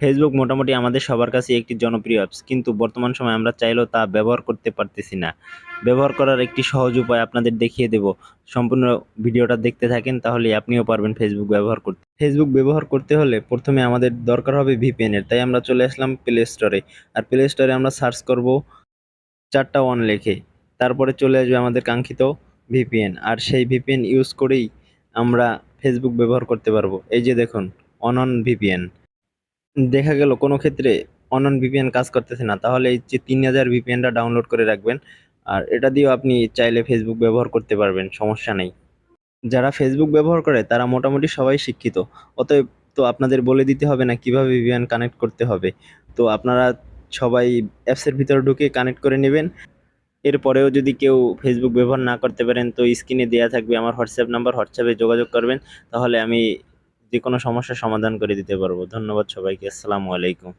Facebook মোটামুটি আমাদের সবার কাছে একটি জনপ্রিয় অ্যাপস, কিন্তু বর্তমান সময়ে আমরা চাইলেও তা ব্যবহার করতে পারতেছি না। ব্যবহার করার একটি সহজ উপায় আপনাদের দেখিয়ে দেব। সম্পূর্ণ ভিডিওটা দেখতে থাকেন, তাহলে আপনিও পারবেন ফেসবুক ব্যবহার করতে। ফেসবুক ব্যবহার করতে হলে প্রথমে আমাদের দরকার হবে ভিপিএন এর, তাই আমরা চলে আসলাম প্লে স্টোরে। আর প্লে স্টোরে আমরা সার্চ করব 4টা 1 লিখে। তারপরে চলে আসবে আমাদের কাঙ্ক্ষিত ভিপিএন, আর সেই ভিপিএন ইউজ করেই আমরা ফেসবুক ব্যবহার করতে পারবো। এই যে দেখুন, অনন ভিপিএন। দেখা গেল কোনো ক্ষেত্রে অনন ভিপিএন কাজ করতেছে না, তাহলে এই যে 3000 ভিপিএনটা ডাউনলোড করে রাখবেন। আর এটা দিয়েও আপনি চাইলে ফেসবুক ব্যবহার করতে পারবেন, সমস্যা নেই। যারা ফেসবুক ব্যবহার করে তারা মোটামুটি সবাই শিক্ষিত। অতএব তো আপনাদের বলে দিতে হবে না কিভাবে ভিপিএন কানেক্ট করতে হবে। তো আপনারা সবাই অ্যাপসের ভিতরে ঢুকে কানেক্ট করে নেবেন। এরপরেও যদি কেউ ফেসবুক ব্যবহার না করতে পারেন, তো স্ক্রিনে দেওয়া থাকবে আমার হোয়াটসঅ্যাপ নাম্বার, হোয়াটসঅ্যাপে যোগাযোগ করবেন। তাহলে আমি যে কোনো সমস্যার সমাধান করে দিতে পারবো। ধন্যবাদ সবাইকে। আসসালামু আলাইকুম।